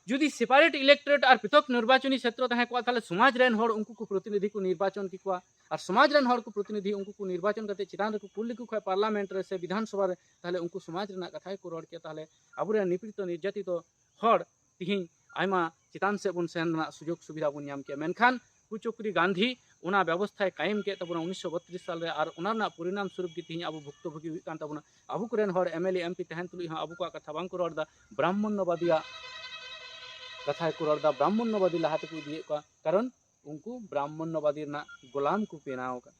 जुदी separate electorate और पृथक निर्वाचनी क्षेत्र तहे को ताले समाज रेन हर उनको को प्रतिनिधि को निर्वाचन किकुआ और समाज रेन हर को प्रतिनिधि उनको को निर्वाचन करते चितान को कुल को खय पार्लियामेंट रे से विधानसभा रे ताले उनको समाज रेना कथा को रोड के ताले अबुरे निपीड़ित निर्यातित हर तिहिं आयमा चितान से बुन सेना सुजोग सुविधा बुन नाम के मेनखान कुचुकरी गांधी उना व्यवस्था कायम के तबना 1932 साल रे और उना परिणाम स्वरूप की तिहिं अब भुक्तभोगी हुई कान तबना अबु कुरेन हर एमएलए एमपी तहन तुलि हां अबु का कथा बांग को रोड दा ब्राह्मण्यवादिया कथा को रोड दा ब्राह्मण्यवादी लहाते को दिए का कारण उनको ब्राह्मण्यवादी ना गोलाम को पेनाव का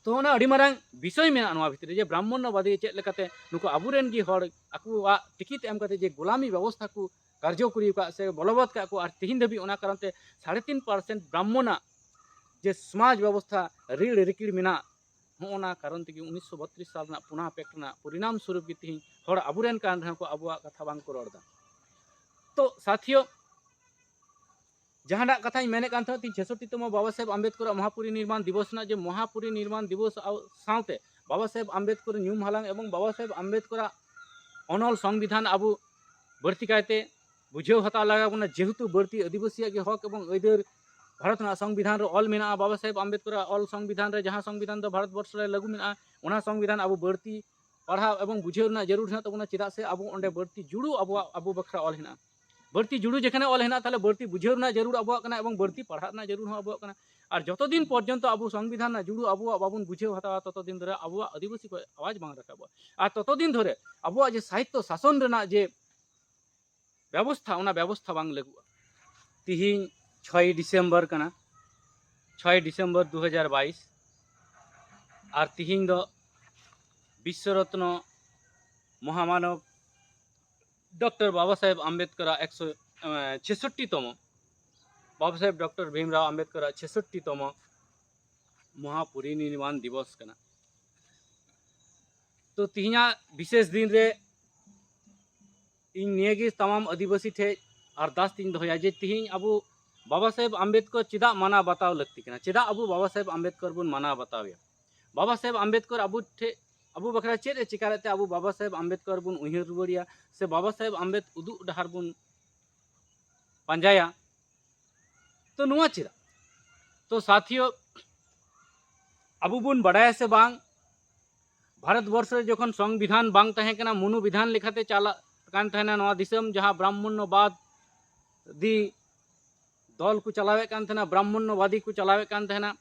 तो ना अड़ी मारांग विषय में नवा भितर जे ब्राह्मण्यवादी चेक लेकाते नुको अबुरेन गी हर आकुआ टिकिट एम करते जे गोलामी व्यवस्था को कार्यकरी का से बलवत का को और तिहिन दबी ओना कारण ते 3.5% ब्राह्मणा जे समाज व्यवस्था रीड़ रिकिड़ मेना होना कारण ते 1932 साल ना पुनः पेक्टना परिणाम स्वरूप की तिहिन हर अबुरेन कान रहा को अबुआ कथा बांग को रोडदा तो साथियों जहाँ कथा मेने कान था 66तम बाबा साहेब आम्बेडकर महापरिनिर्वाण दिवस ना जो महापरिनिर्वाण दिवस साथे बाबा साहेब आम्बेडकर न्यूम हालांग एवं बाबा साहेब आम्बेडकर अनल संविधान आबू बढ़ती कायते बुझेव हता लगा बना जेहेतु बढ़ती आदिवासी के हक एवं अदर भारत ना संविधान रे ऑल मेना बाबा साहेब आम्बेडकर ऑल संविधान रे जहाँ संविधान दो भारत वर्ष रे लागू मेना ओना संविधान आबू बढ़ती पढ़ा एवं बुझेव ना जरूर है तबना चेदा से आबू ओंडे बढ़ती जुड़ू आबू बखरा ऑल हेना बढ़ती जुड़ू जेखाने ऑल हेना ताले बढ़ती बुझेव ना जरूर आबुआ कना एवं बढ़ती पढ़ा ना जरूर हो आबुआ कना और जतो दिन पर्यंत आबू संविधान ना जुड़ू आबुआ बाबुन बुझेव हता ततो दिन धरे आबुआ आदिवासी को आवाज बांग रखाबो और ततो दिन धरे आबुआ जे साहित्य शासन रेना जे व्यवस्था उना व्यवस्था बांग लगुआ तिहिं 6 डिसेम्बर कना 6 डिसेम्बर 2022 और तिहिं दो विश्वरत्न महामानव डॉक्टर बाबा साहेब आम्बेडकर 166तम बाबा साहेब डॉक्टर भीमराव आम्बेडकर 66तम महापरिनिर्वाण दिवस कना तो तिहिना विशेष दिन रे इन नियगी तमाम आदिवासी ठे अरदास तीन दोया जे तिहिं अबू बाबा साहेब आम्बेडकर चिदा माना बताव लगती कना चिदा अबू बाबा साहेब आम्बेडकर बुन माना बतावे बाबा साहेब आम्बेडकर अबू ठे अबू बखरा चेद चिकारते अबू बाबा साहेब आम्बेडकर बुन उहिर रुवरिया से बाबा साहेब आम्बेडकर उदु डहार बुन पंजाया तो नुआ चिदा तो साथियों अबू बुन बड़ाया से बांग भारत वर्ष रे जखन संविधान बांग तहे कना मनु विधान लेखाते चाला कान तहना नवा दिसम जहाँ ब्राह्मण्यवाद दी दल को चलावे कान तहना ब्राह्मण्यवादी को चलावे कान तहना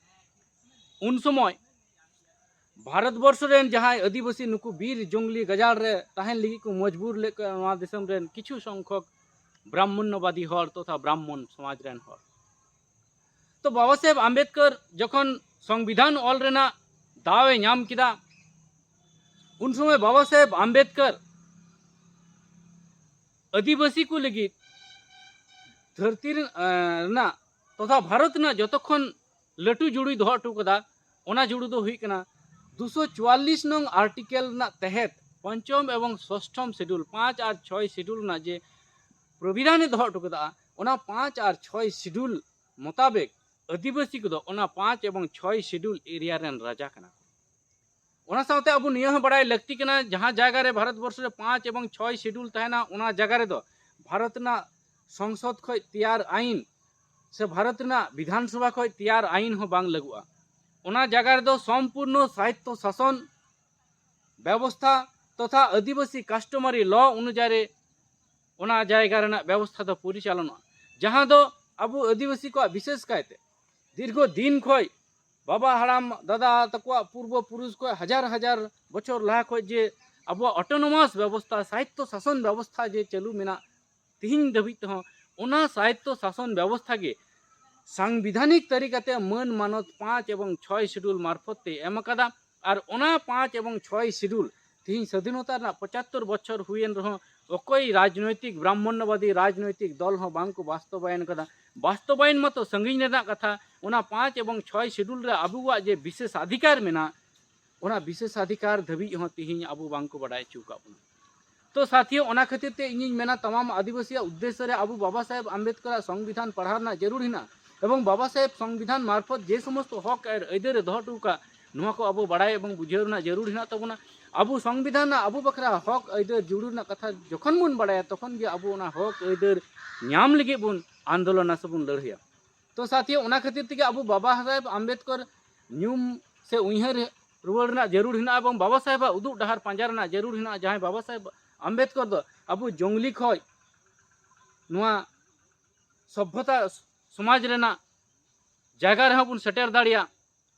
उन समय भारतवर्ष रेन जहाँ आदिवासी नुकु बीर जंगली गजार रे तहन लगी को मजबूर ले नवा दिसम रेन किछु संख्यक ब्राह्मण्यवादी हर तथा ब्राह्मण समाज रेन हर तो बाबा साहेब आम्बेडकर जखन संविधान ऑल रेना दावे नाम किदा उन समय बाबा साहेब आम्बेडकर आदिवासी को लगी धरती ना तथा भारत ना जतक्षण लटू जुड़ी दोह हटू कदा ओना जुड़ू दो हुई कना 244 नंग आर्टिकल ना तहत पंचम एवं षष्ठम शेड्यूल 5 और 6 शेड्यूल ना जे प्रोविधान दोह हटू कदा ओना 5 और 6 शेड्यूल मुताबिक आदिवासी को दो ओना 5 एवं 6 शेड्यूल एरिया रेन राजा कना ओना साथे अब नियम बड़ाई लगती कना जहाँ जगह रे भारत वर्ष रे 5 एवं 6 शेड्यूल तहना ओना जगह रे दो भारत ना संसद खय तैयार आईन से भारत ना विधानसभा खय तैयार आईन हो बांग लगुआ ओना जगह रे दो संपूर्ण साहित्य शासन व्यवस्था तथा आदिवासी कस्टमरी लॉ अनुसार ओना जगह रेना व्यवस्था दो परिचालन जहाँ दो अब आदिवासी को विशेष कायते दीर्घ दिन खय बाबा हड़ाम दादा तकुआ पूर्व पुरुष को हजार हजार बछर लहा खो जे अब ऑटोनोमस व्यवस्था साहित्य शासन व्यवस्था जे चालू मेना तिहिं दबित हो ओना साहित्य शासन व्यवस्था के सांविधानिक तरीकाते मन मानत 5 एवं 6 शेड्यूल मार्फत एम कदा और ओना 5 एवं 6 शेड्यूल तिहिं स्वाधीनता 75 बछर हुएन रहो ओकोई राजनैतिक ब्राह्मण्यवादी राजनैतिक दल हो बांग को वास्तवायन कदा वास्तवायन मत संगीन रेना कथा ओना 5 एवं 6 शेड्यूल रे आबुआ जे विशेष अधिकार मेना ओना विशेष अधिकार धबी हो तिहिं आबु बांग को बड़ाय चुका तो साथियों ओना खातिर ते इनिन मेना तमाम आदिवासी उद्देश्य रे आबु बाबा साहेब आम्बेडकर संविधान पढ़ाना जरूर हिना एवं बाबा साहेब संविधान मार्फत जे समस्त हक और अदर दोहटुका नुआ को अब बड़ाय एवं बुझेवना जरूर हिना तबना अबू संविधान अबू बखरा हक आइदर जुड़ूना कथा जखन बन बाड़ाया तखन गे अबू ओना हक आइदर ᱧᱟᱢ ᱞᱟᱹᱜᱤᱫ ᱵᱚᱱ आंदोलना से बन लड़िया। तो साथियों ओना खातिर तेगे अबू बाबा साहेब आम्बेडकर ᱧᱩᱢ से उइहर रुवाड़ जरूर हिना एवं बाबा साहेब उदुग डहार पांजा रना जरूर हिना जहां बाबा साहेब आम्बेडकर दो अबू जंगली खय नुआ सभ्यता समाज रेना जायगा रहा बन सेटर दाड़िया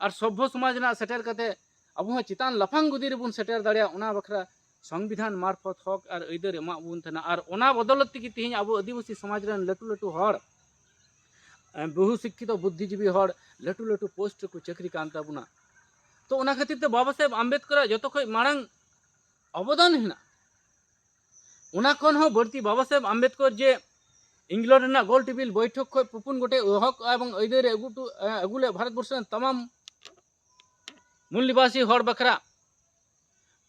और सभ्य समाज रेना सेटर कते अबू चितान लाफांग गुदी रे बन सेटर दाड़िया ओना बखरा संविधान मार्फत हक और आइदर एमा बन थना और ओना बदौलत तेगे तिहिं अबू आदिवासी समाज रेन लटू लटू हड़ बहु शिक्षित बुद्धिजीवी हड़ लटू लटू पोस्ट को चाकरी कान ताबुना। तो ओना खातिर ते बाबा साहेब आम्बेडकर जतो खय मांग अवदान हिना ओना खन हो बढ़ती बाबा साहेब आम्बेडकर जे इंग्लैंड रेना गोल टेबिल बैठक खय पुपुन गोटे हक एवं आइदर अगुले भारतवर्ष तमाम मूल निवासी हड़ बखरा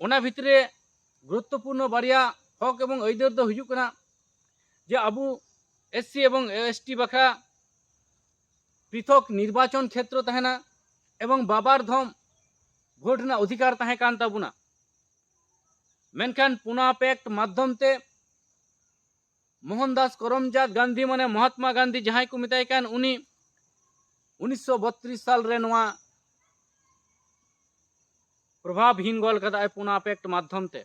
ओना भितरे गुरुत्वपूर्ण बारिया हक एवं आइदर दो हिजुग कना जे अबू एससी एवं एसटी बखरा पृथक निर्वाचन क्षेत्र तहना एवं बाबार धम भोट ना अधिकार तहे कान ताबुना। मेनखान पुना पैक्ट माध्यम ते मोहनदास करमचंद गांधी माने महात्मा गांधी जहां को मिताय कान उनी 1932 साल रे नवा प्रभावहीन गोल कदा पुना पैक्ट माध्यम ते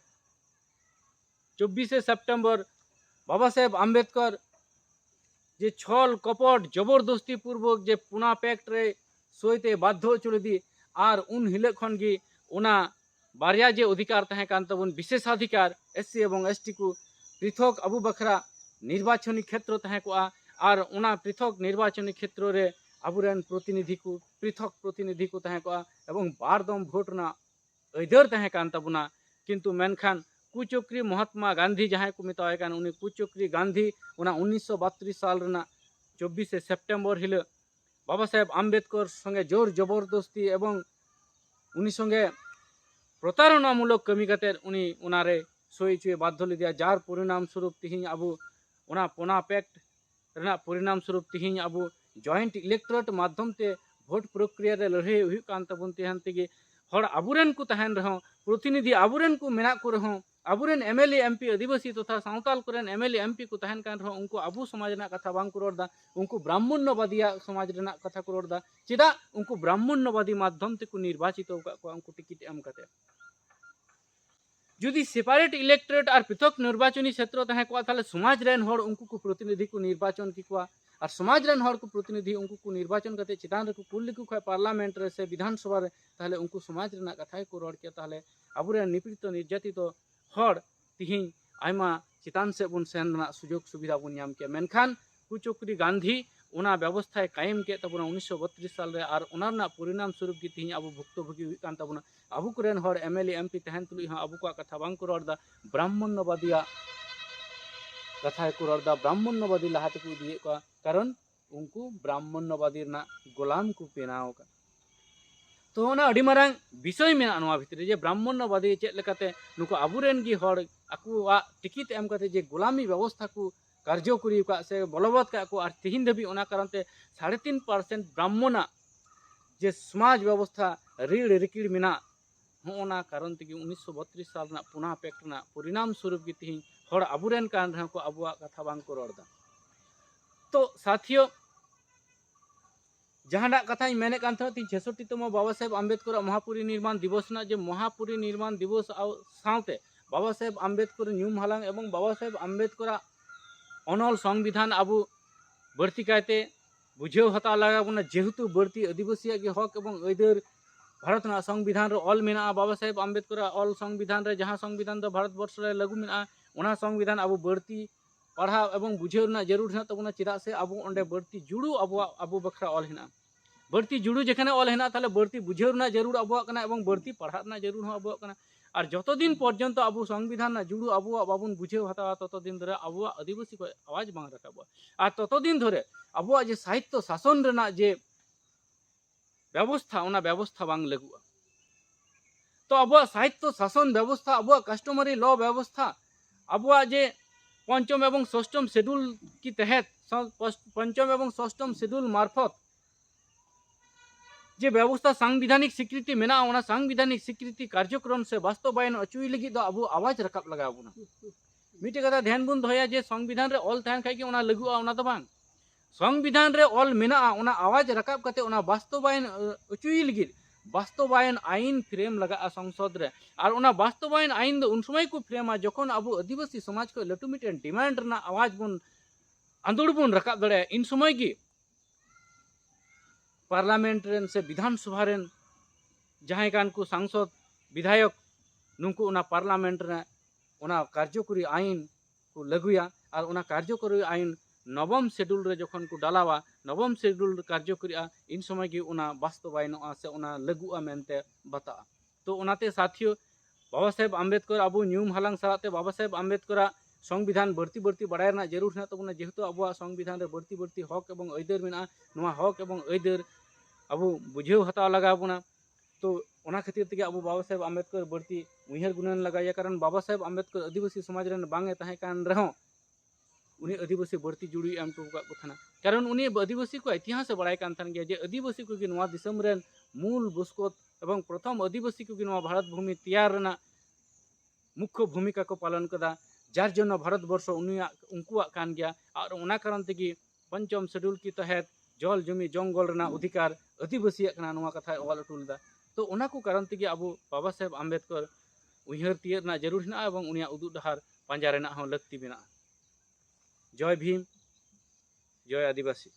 24 सितंबर बाबा साहेब आम्बेडकर जे छल कपट जबरदस्ती पूर्वक जे पुना पैक्ट रे सोयते बाध्य चुलदी और उन हिले खन गी ओना बारिया जे अधिकार तहे कान तबन विशेषाधिकार एससी एवं एसटी को पृथक अबू बखरा निर्वाचनी क्षेत्र तहे को और ओना पृथक निर्वाचनी क्षेत्र रे अबुरेन प्रतिनिधि को पृथक प्रतिनिधि को तहे को एवं बारदम भोट ना अधर तहे कान तबुना। किंतु मेनखान कुचक्री महात्मा गांधी जहां को मिताय कान उनी कुचक्री गांधी ओना 1932 साल रेना 24 सेप्टेम्बर हिले बाबा साहेब आम्बेडकर संगे जोर जबरदस्ती एवं उनी संगे प्रतारणामूलक कमी कते उनी उनारे सोई चुए बाध्य लिदिया जार परिणाम स्वरूप तिहिं अबू ओना पुना पैक्ट रेना परिणाम स्वरूप तिहिं अबू जॉइंट इलेक्टोरेट माध्यम ते भोट प्रक्रिया रे लड़ाई हुई कान तबन तिहान तेगे हड़ अबुरेन को तहन रहो प्रतिनिधि अबुरेन को मेना को रहो अबुरेन एमएलए एमपी आदिवासी तथा सावताल कुरेन एमएलए एमपी को तहन कान रहो उनको अबू समाज ना कथा बांग को रोडदा उनको ब्राह्मण्यवादी समाज रेना कथा को रोडदा चिदा उनको ब्राह्मण्यवादी माध्यम ते को निर्वाचित को उनको टिकट एम कते जुदी सेपारेट इलेक्टोरेट और पृथक निर्वाचनी क्षेत्र तहे को ताले समाज रेन हड़ उनको को प्रतिनिधि को निर्वाचन की को और समाज रेन हड़ को प्रतिनिधि उनको को निर्वाचन करते चितान रे को कुल को खय पार्लियामेंट रे से विधानसभा रे ताले उनको समाज रेना कथा को रोड के ताले अबुरे निपीड़ित निर्यातित हड़ तिहिं आयमा चितान से बन सेन ना सुजोग सुविधा बन नाम के मेनखान कुचक्री गांधी ओना व्यवस्था कायम के तबना 1932 साल रे और ओना ना परिणाम स्वरूप की तिहिं अबु भुक्तभोगी हुई कान तबना अबु कुरेन हड़ एमएलए एमपी तहन तुलि हा अबु को कथा बांग को रोडदा ब्राह्मण्यवादिया कथा को रोडदा ब्राह्मण्यवादी लहाते को दिए को कारण उनको ब्राह्मण्यवादी ना गोलाम को पेनाव का। तो ओना अडी मारांग विषय मेना नवा भितरे जे ब्राह्मण्यवादी चेक लेकाते नुको अबुरेन गी हड़ आकुआ टिकिट एम काते जे गोलामी व्यवस्था को कार्यकरी का से बलवत का को और तिहिन दबी ओना कारण ते 3.5% ब्राह्मणा जे समाज व्यवस्था रीड़ रिकिड़ मेना होना कारण तेगे 1932 साल ना पुना पैक्ट ना परिणाम स्वरूप की तिहिन हड़ अबुरेन कान रहा को अबुआ कथा बांग को रोडदा। तो साथियों जहां कथा मेने कान था 66तम बाबा साहेब आम्बेडकर महापरिनिर्वाण दिवस ना जे महापरिनिर्वाण दिवस सावते बाबा साहेब आम्बेडकर ᱧᱩᱢ हालांग एवं बाबा साहेब आम्बेडकर अनल संविधान अबू बढ़ती कायते बुझेव हता लगा बना जेहेतु बढ़ती आदिवासी के हक एवं आइदर भारत ना संविधान रे ऑल मेना बाबा साहेब आम्बेडकर ऑल संविधान रे जहां संविधान दो भारत वर्ष रे लागू मेना ओना संविधान अबू बढ़ती पढ़ा एवं बुझेव ना जरूर है तबना चिदा से अबू ओंडे बढ़ती जुड़ू अबू बखरा ऑल हिना बढ़ती जुड़ू जेखाने ऑल हिना ताले बढ़ती बुझेव ना जरूर अबुआ कना एवं बढ़ती पढ़ा ना जरूर हो अबुआ कना और जतो दिन पर्यंत अबू संविधान ना जुड़ू अबुआ बाबुन बुझेव हता ततो दिन धरे अबुआ आदिवासी को आवाज बांग रखाबो और ततो दिन धरे अबुआ जे साहित्य शासन रेना जे व्यवस्था ओना व्यवस्था बांग लगुआ। तो अबुआ साहित्य शासन व्यवस्था अबुआ कस्टमरी लॉ व्यवस्था अबुआ जे पंचम एवं षष्ठम शेड्यूल की तहत पंचम एवं षष्ठम शेड्यूल मार्फत जे व्यवस्था संवैधानिक स्वीकृति मेना ओना संवैधानिक स्वीकृति कार्यक्रम से वास्तवायन अचुई लगी दो अब आवाज रकाब लगा बोना मिटे कथा ध्यान बुन दोया जे संविधान रे ऑल थान खाई ओना लगुआ ओना तो बांग संविधान रे ऑल मेना ओना आवाज रकाब कते ओना वास्तवायन अचुई लगी वास्तवायन आईन फ्रेम लगा संसद रे और ओना वास्तवायन आईन दो उन समय को फ्रेमा जखन अब आदिवासी समाज को लटू मिटेन डिमांड ना आवाज बुन आंदोलन बुन रकाब दड़े इन समय की पार्लियामेंट रेन से विधानसभा रेन जहां कान को सांसद विधायक नुकु उना पार्लियामेंट रे उना कार्यकरी आईन को लगुया और उना कार्यकरी आईन नवम शेड्यूल रे जखन को डालावा नवम शेड्यूल कार्यकरी इन समय की उना वास्तवायन से उना लगुआ मेनते बता तो उनाते साथियों बाबा साहेब आम्बेडकर अब न्यूम हालांग सालाते बाबा साहेब आम्बेडकर संविधान बढ़ती बढ़ती बढ़ाई ना जरूर है तबना जेहेतु अब संविधान रे बढ़ती बढ़ती हक एवं अयदर मेना नोआ हक एवं अयदर अब बुझेव हताव लगा बोना तो ओना खातिर तक अब बाबा साहेब आम्बेडकर बढ़ती उहर गुणन लगाया कारण बाबा साहेब आम्बेडकर आदिवासी समाज रेन बांगे तहे कान रहो उनी आदिवासी बढ़ती जुड़ी एम टू को थाना कारण उनी आदिवासी को इतिहास बड़ाई कान थान गया जे आदिवासी को नोआ दिसम रेन मूल बुस्कोत एवं प्रथम आदिवासी को नोआ भारत भूमि तैयार रेना मुख्य भूमिका को पालन कदा जार जन भारत वर्ष उनकुआ कान गया और ओना कारण तक पंचम शेड्यूल की तहत जल जमी जंगल रेना अधिकार आदिवासी कथा ऑल अटूलदा तो ओना को कारण तक अब बाबा साहेब आम्बेडकर उहर तीयर जरूर है और उनिया उदुग डहार पांजा रेना लक्ति मेना जय भीम जय आदिवासी।